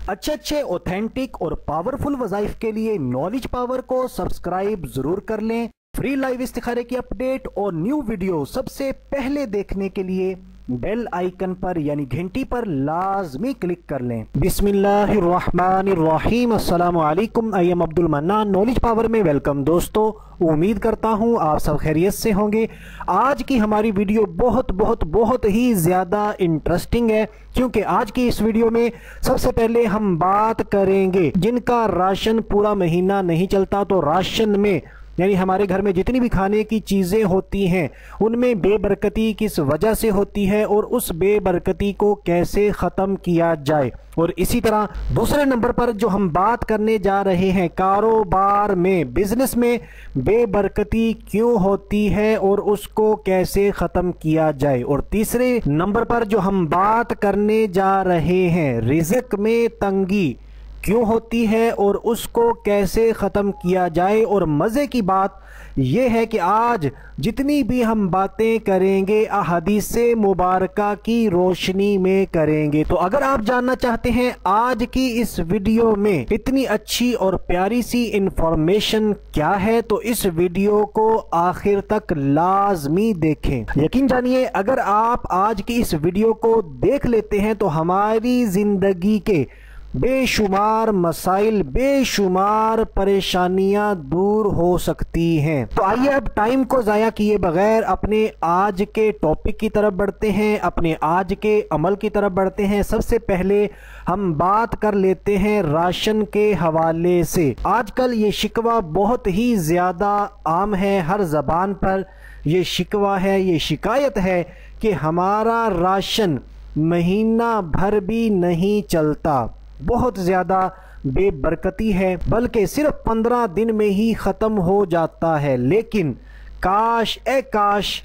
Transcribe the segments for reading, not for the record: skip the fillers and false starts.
अच्छे ऑथेंटिक और पावरफुल वज़ाइफ के लिए नॉलेज पावर को सब्सक्राइब जरूर कर लें। फ्री लाइव इस्तिखारे की अपडेट और न्यू वीडियो सबसे पहले देखने के लिए बेल आइकन पर यानी घंटी पर लाजमी क्लिक कर लें। बिस्मिल्लाहिर्रहमानिर्रहीम। अस्सलामु अलैकुम। I am Abdul mannan. Knowledge power में वेलकम दोस्तों। उम्मीद करता हूं आप सब खैरियत से होंगे। आज की हमारी वीडियो बहुत ही ज़्यादा इंटरेस्टिंग है, क्योंकि आज की इस वीडियो में सबसे पहले हम बात करेंगे जिनका राशन पूरा महीना नहीं चलता, तो राशन में यानी हमारे घर में जितनी भी खाने की चीज़ें होती हैं उनमें बेबरकती किस वजह से होती है और उस बेबरकती को कैसे ख़त्म किया जाए। और इसी तरह दूसरे नंबर पर जो हम बात करने जा रहे हैं, कारोबार में, बिजनेस में बेबरकती क्यों होती है और उसको कैसे ख़त्म किया जाए। और तीसरे नंबर पर जो हम बात करने जा रहे हैं, रिज़्क में तंगी क्यों होती है और उसको कैसे ख़त्म किया जाए। और मज़े की बात यह है कि आज जितनी भी हम बातें करेंगे अहादीसे मुबारका की रोशनी में करेंगे। तो अगर आप जानना चाहते हैं आज की इस वीडियो में इतनी अच्छी और प्यारी सी इंफॉर्मेशन क्या है, तो इस वीडियो को आखिर तक लाजमी देखें। यकीन जानिए, अगर आप आज की इस वीडियो को देख लेते हैं तो हमारी ज़िंदगी के बेशुमार मसाइल, बेशुमार परेशानियां दूर हो सकती हैं। तो आइए अब टाइम को ज़ाया किए बगैर अपने आज के टॉपिक की तरफ बढ़ते हैं, अपने आज के अमल की तरफ बढ़ते हैं। सबसे पहले हम बात कर लेते हैं राशन के हवाले से। आजकल ये शिकवा बहुत ही ज़्यादा आम है, हर ज़बान पर ये शिकवा है, ये शिकायत है कि हमारा राशन महीना भर भी नहीं चलता, बहुत ज़्यादा बेबरकती है, बल्कि सिर्फ 15 दिन में ही ख़त्म हो जाता है। लेकिन काश काश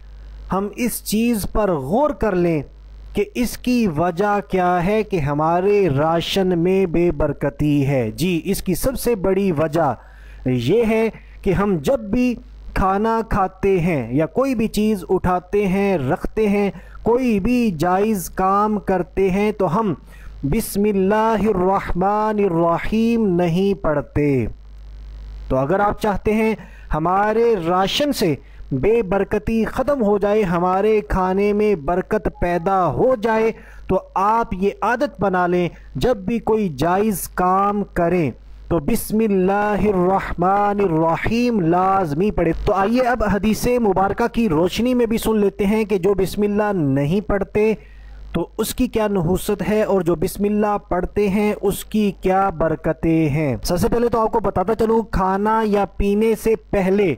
हम इस चीज़ पर गौर कर लें कि इसकी वजह क्या है कि हमारे राशन में बेबरकती है। जी, इसकी सबसे बड़ी वजह यह है कि हम जब भी खाना खाते हैं या कोई भी चीज़ उठाते हैं, रखते हैं, कोई भी जायज़ काम करते हैं, तो हम बिस्मिल्लाहिर्रहमानिर्रहीम नहीं पढ़ते। तो अगर आप चाहते हैं हमारे राशन से बेबरकती ख़त्म हो जाए, हमारे खाने में बरकत पैदा हो जाए, तो आप ये आदत बना लें जब भी कोई जायज़ काम करें तो बिस्मिल्लाहिर्रहमानिर्रहीम लाजमी पढ़े। तो आइए अब हदीसे मुबारका की रोशनी में भी सुन लेते हैं कि जो बिस्मिल्लाह नहीं पढ़ते तो उसकी क्या नहुसत है और जो बिस्मिल्लाह पढ़ते हैं उसकी क्या बरकतें हैं। सबसे पहले तो आपको बताता चलूँ, खाना या पीने से पहले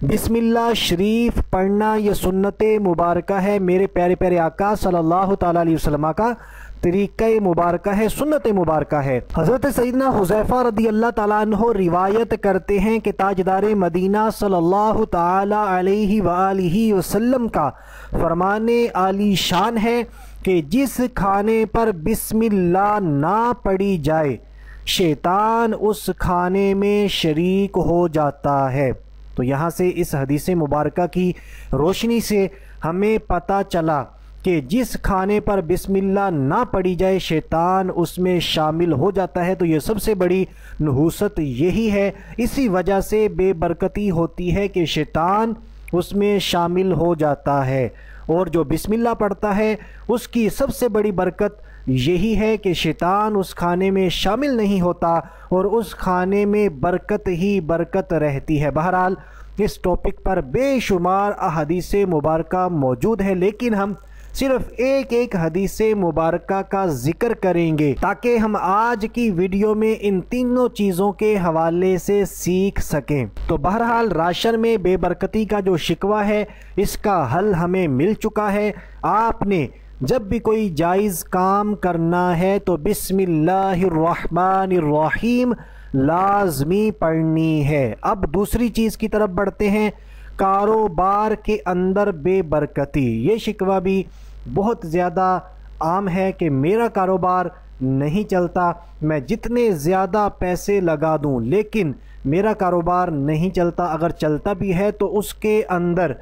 बिस्मिल्लाह शरीफ पढ़ना यह सुन्नत मुबारका है, मेरे प्यारे प्यारे आका सल्लल्लाहु ताला अलैहि वसल्लम का तरीक़ा मुबारका है, सुन्नत मुबारका है। हज़रत सैयदना हुज़ैफ़ा रदी अल्लाह ताला अन्हो रिवायत करते हैं कि ताजदार मदीना सल्लल्लाहु ताला अलैहि वालिहि वसल्लम का फरमाने आली शान है कि जिस खाने पर बिस्मिल्लाह ना पढ़ी जाए शैतान उस खाने में शरीक हो जाता है। तो यहाँ से इस हदीस मुबारका की रोशनी से हमें पता चला कि जिस खाने पर बिस्मिल्लाह ना पढ़ी जाए शैतान उसमें शामिल हो जाता है। तो ये सबसे बड़ी नहुसत यही है, इसी वजह से बेबरकती होती है कि शैतान उसमें शामिल हो जाता है। और जो बिस्मिल्लाह पढ़ता है उसकी सबसे बड़ी बरकत यही है कि शैतान उस खाने में शामिल नहीं होता और उस खाने में बरकत ही बरकत रहती है। बहरहाल इस टॉपिक पर बेशुमार अहादीसे मुबारका मौजूद है, लेकिन हम सिर्फ एक हदीसे मुबारका का जिक्र करेंगे ताकि हम आज की वीडियो में इन तीनों चीज़ों के हवाले से सीख सकें। तो बहरहाल राशन में बेबरकती का जो शिकवा है इसका हल हमें मिल चुका है। आपने जब भी कोई जायज़ काम करना है तो बिस्मिल्लाहिर्रहमानिर्रहीम लाजमी पढ़नी है। अब दूसरी चीज़ की तरफ बढ़ते हैं, कारोबार के अंदर बेबरकती। ये शिकवा भी बहुत ज़्यादा आम है कि मेरा कारोबार नहीं चलता, मैं जितने ज़्यादा पैसे लगा दूं लेकिन मेरा कारोबार नहीं चलता, अगर चलता भी है तो उसके अंदर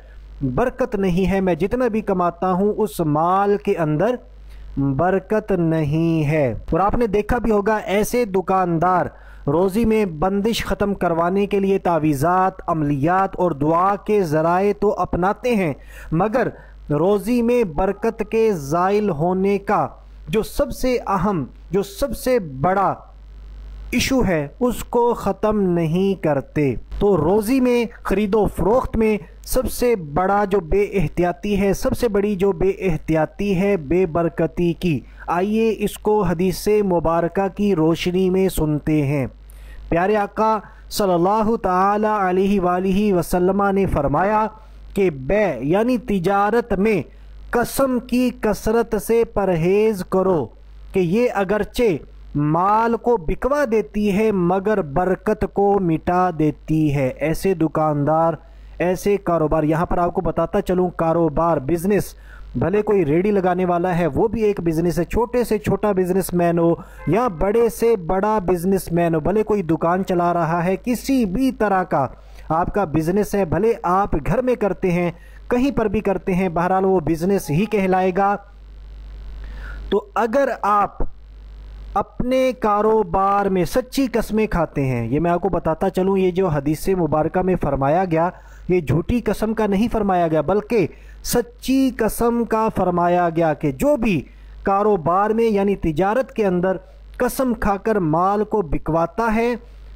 बरकत नहीं है, मैं जितना भी कमाता हूं उस माल के अंदर برکت نہیں ہے۔ اور آپ نے دیکھا بھی ہوگا ایسے دکاندار روزی میں بندش ختم کروانے کے لیے تعویذات، عملیات اور دعا کے ذرائع تو اپناتے ہیں، مگر روزی میں برکت کے زائل ہونے کا جو سب سے اہم، جو سب سے بڑا ایشو ہے اس کو ختم نہیں کرتے۔ تو روزی میں، خرید و فروخت میں سب سے بڑا جو بے احتیاطی ہے، سب سے بڑی جو بے احتیاطی ہے بے برکتی کی۔ آئیے اس کو حدیث مبارکہ کی روشنی میں سنتے ہیں۔ پیارے آقا صلی اللہ تعالی علیہ وآلہ وسلم نے فرمایا کہ بے یعنی تجارت میں قسم کی کثرت سے پرہیز کرو کہ یہ اگرچہ مال کو بکوا دیتی ہے مگر برکت کو مٹا دیتی ہے۔ ایسے دکاندار، ایسے کاروبار، یہاں پر آپ کو بتاتا چلوں، کاروبار، بزنس، بھلے کوئی ریڑھی لگانے والا ہے وہ بھی ایک بزنس ہے، چھوٹے سے چھوٹا بزنس مین ہو یا بڑے سے بڑا بزنس مین ہو، بھلے کوئی دکان چلا رہا ہے، کسی بھی طرح کا آپ کا بزنس ہے، بھلے آپ گھر میں کرتے ہیں، کہیں پر بھی کرتے ہیں، بہرحال وہ بزنس ہی کہلائے گا۔ تو اگر آپ اپنے کاروبار میں سچی قسمیں کھاتے ہیں، یہ میں آپ کو بتاتا چلوں، یہ جو حدیث مبارکہ میں فرمایا گیا یہ جھوٹی قسم کا نہیں فرمایا گیا بلکہ سچی قسم کا فرمایا گیا کہ جو بھی کاروبار میں یعنی تجارت کے اندر قسم کھا کر مال کو بکواتا ہے،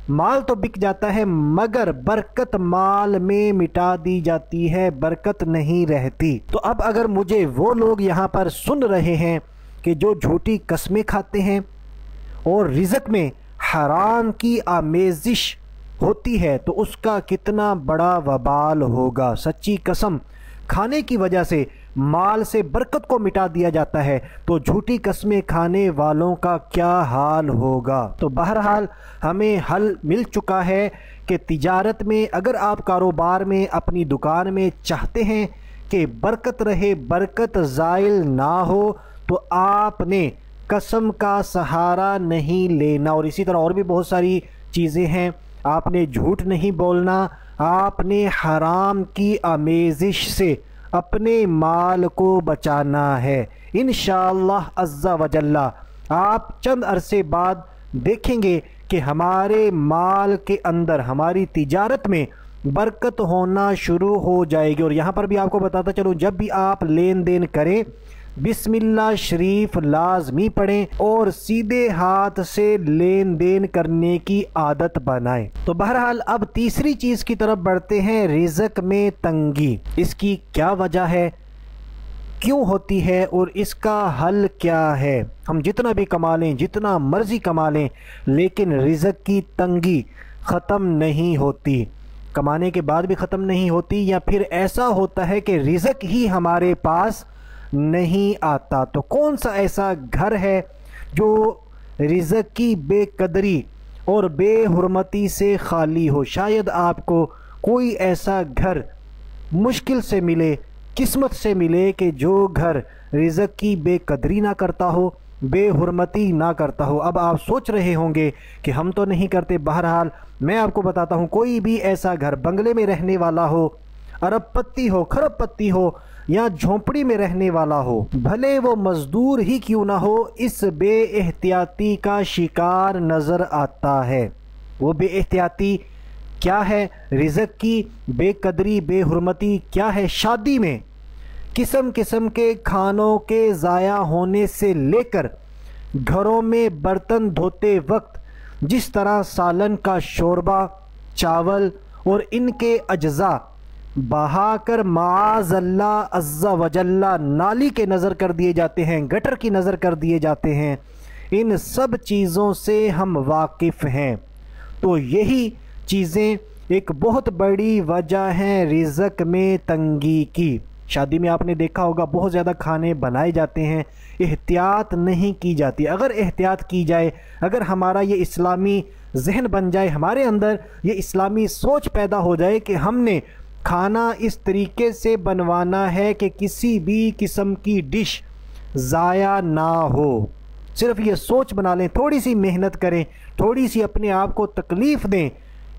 مال تو بک جاتا ہے مگر برکت مال میں مٹا دی جاتی ہے، برکت نہیں رہتی۔ تو اب اگر مجھے وہ لوگ یہاں پر سن رہے ہیں کہ جو جھوٹی قسمیں کھاتے ہیں اور رزق میں حرام کی آمیزش ہوتی ہے تو اس کا کتنا بڑا وبال ہوگا۔ سچی قسم کھانے کی وجہ سے مال سے برکت کو مٹا دیا جاتا ہے تو جھوٹی قسمیں کھانے والوں کا کیا حال ہوگا۔ تو بہرحال ہمیں حل مل چکا ہے کہ تجارت میں اگر آپ کاروبار میں، اپنی دکان میں چاہتے ہیں کہ برکت رہے، برکت زائل نہ ہو، تو آپ نے قسم کا سہارا نہیں لینا۔ اور اسی طرح اور بھی بہت ساری چیزیں ہیں، آپ نے جھوٹ نہیں بولنا، آپ نے حرام کی آمیزش سے اپنے مال کو بچانا ہے۔ انشاءاللہ عز و جل آپ چند عرصے بعد دیکھیں گے کہ ہمارے مال کے اندر، ہماری تجارت میں برکت ہونا شروع ہو جائے گی۔ اور یہاں پر بھی آپ کو بتاتا چلوں، جب بھی آپ لین دین کریں بسم اللہ شریف لازمی پڑھیں اور سیدھے ہاتھ سے لین دین کرنے کی عادت بنائیں۔ تو بہرحال اب تیسری چیز کی طرف بڑھتے ہیں، رزق میں تنگی۔ اس کی کیا وجہ ہے، کیوں ہوتی ہے اور اس کا حل کیا ہے؟ ہم جتنا بھی کما لیں، جتنا مرضی کما لیں، لیکن رزق کی تنگی ختم نہیں ہوتی، کمانے کے بعد بھی ختم نہیں ہوتی، یا پھر ایسا ہوتا ہے کہ رزق ہی ہمارے پاس نہیں آتا۔ تو کون سا ایسا گھر ہے جو رزق کی بے قدری اور بے حرمتی سے خالی ہو؟ شاید آپ کو کوئی ایسا گھر مشکل سے ملے، قسمت سے ملے کہ جو گھر رزق کی بے قدری نہ کرتا ہو، بے حرمتی نہ کرتا ہو۔ اب آپ سوچ رہے ہوں گے کہ ہم تو نہیں کرتے، بہرحال میں آپ کو بتاتا ہوں، کوئی بھی ایسا گھر بنگلے میں رہنے والا ہو، ارب پتی ہو، کھرب پتی ہو، یا جھونپڑی میں رہنے والا ہو، بھلے وہ مزدور ہی کیوں نہ ہو، اس بے احتیاطی کا شکار نظر آتا ہے۔ وہ بے احتیاطی کیا ہے؟ رزق کی بے قدری، بے حرمتی کیا ہے؟ شادی میں قسم قسم کے کھانوں کے ضائع ہونے سے لے کر گھروں میں برتن دھوتے وقت جس طرح سالن کا شوربہ، چاول اور ان کے اجزاء بہا کر معاذ اللہ عز و جل نالی کے نظر کر دیے جاتے ہیں، گٹر کی نظر کر دیے جاتے ہیں، ان سب چیزوں سے ہم واقف ہیں۔ تو یہی چیزیں ایک بہت بڑی وجہ ہیں رزق میں تنگی کی۔ شادی میں آپ نے دیکھا ہوگا بہت زیادہ کھانے بنائے جاتے ہیں، احتیاط نہیں کی جاتی۔ اگر احتیاط کی جائے، اگر ہمارا یہ اسلامی ذہن بن جائے، ہمارے اندر یہ اسلامی سوچ پیدا ہو جائے کہ ہم نے کھانا اس طریقے سے بنوانا ہے کہ کسی بھی قسم کی ڈش ضائع نہ ہو، صرف یہ سوچ بنا لیں، تھوڑی سی محنت کریں، تھوڑی سی اپنے آپ کو تکلیف دیں،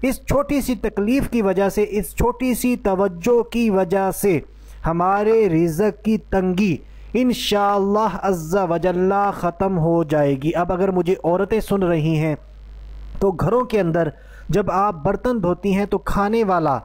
اس چھوٹی سی تکلیف کی وجہ سے، اس چھوٹی سی توجہ کی وجہ سے ہمارے رزق کی تنگی इंशाअल्लाह अज़्ज़ा वजल्ला ख़त्म हो जाएगी। अब अगर मुझे औरतें सुन रही हैं तो घरों के अंदर जब आप बर्तन धोती हैं तो खाने वाला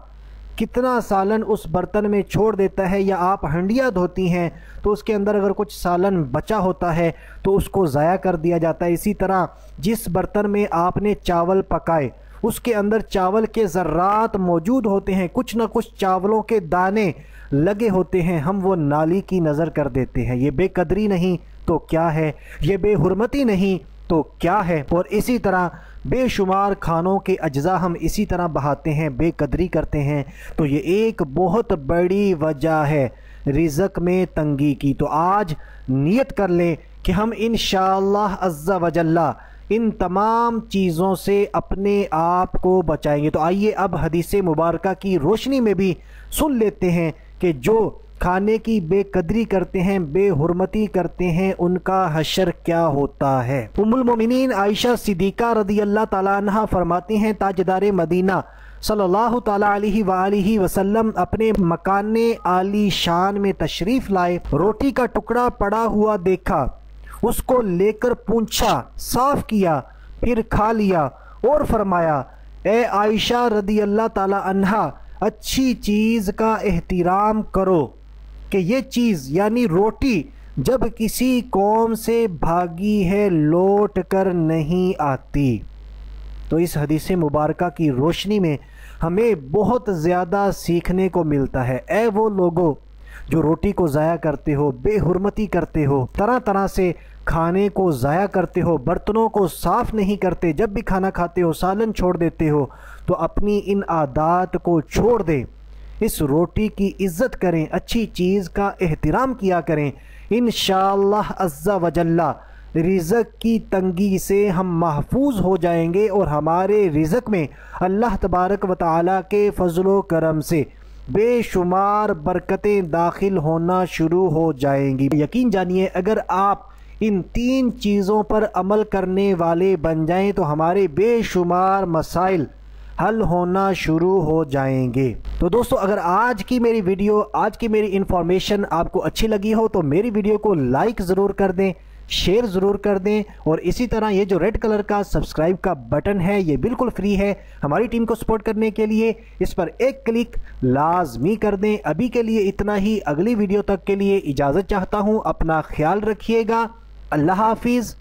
कितना सालन उस बर्तन में छोड़ देता है, या आप हंडिया धोती हैं तो उसके अंदर अगर कुछ सालन बचा होता है तो उसको ज़ाया कर दिया जाता है। इसी तरह जिस बर्तन में आपने चावल पकाए उसके अंदर चावल के ज़र्रात मौजूद होते हैं, कुछ ना कुछ चावलों के दाने लगे होते हैं, हम वो नाली की नज़र कर देते हैं। ये बेकदरी नहीं तो क्या है, ये बेहुरमती नहीं तो क्या है। और इसी तरह बेशुमार खानों के अज्जा हम इसी तरह बहाते हैं, बेकदरी करते हैं। तो ये एक बहुत बड़ी वजह है रिज़्क़ में तंगी की। तो आज नियत कर लें कि हम इंशाअल्लाह अज़्ज़ा वजल्ला इन तमाम चीज़ों से अपने आप को बचाएंगे। तो आइए अब हदीस मुबारका की रोशनी में भी सुन लेते हैं कि जो खाने की बेकदरी करते हैं, बेहुरमती करते हैं, उनका हशर क्या होता है। उम्मुल मोमिनीन आयशा सिद्दीक़ा रज़ी अल्लाह ताला अन्हा फरमाती हैं, ताजदार मदीना सल्लल्लाहु ताला अलैहि वसल्लम अपने मकाने आली शान में तशरीफ़ लाए। रोटी का टुकड़ा पड़ा हुआ देखा, उसको लेकर पूंछा, साफ किया, फिर खा लिया और फरमाया, ए आयशा रज़ी अल्लाह ताला अन्हा, अच्छी चीज़ का एहतराम करो कि ये चीज़ यानी रोटी जब किसी कौम से भागी है लौट कर नहीं आती। तो इस हदीस मुबारका की रोशनी में हमें बहुत ज़्यादा सीखने को मिलता है। ऐ वो लोगों जो रोटी को ज़ाया करते हो, बेहुरमती करते हो, तरह तरह से खाने को ज़ाया करते हो, बर्तनों को साफ़ नहीं करते, जब भी खाना खाते हो सालन छोड़ देते हो, तो अपनी इन आदात को छोड़ दें। इस रोटी की इज़्ज़त करें, अच्छी चीज़ का एहतराम किया करें। इंशाअल्लाह अज़्ज़ा वजल्ला रिज़्क़ की तंगी से हम महफूज हो जाएंगे और हमारे रिज़्क़ में अल्लाह तबारक व तआला के फ़ज़्ल व करम से बेशुमार बरकतें दाखिल होना शुरू हो जाएंगी। यकीन जानिए अगर आप इन 3 चीज़ों पर अमल करने वाले बन जाएं तो हमारे बेशुमार मसाइल हल होना शुरू हो जाएंगे। तो दोस्तों अगर आज की मेरी वीडियो, आज की मेरी इन्फॉर्मेशन आपको अच्छी लगी हो तो मेरी वीडियो को लाइक ज़रूर कर दें, शेयर ज़रूर कर दें, और इसी तरह ये जो रेड कलर का सब्सक्राइब का बटन है ये बिल्कुल फ्री है हमारी टीम को सपोर्ट करने के लिए, इस पर एक क्लिक लाजमी कर दें। अभी के लिए इतना ही, अगली वीडियो तक के लिए इजाज़त चाहता हूँ। अपना ख्याल रखिएगा। अल्लाह हाफिज़।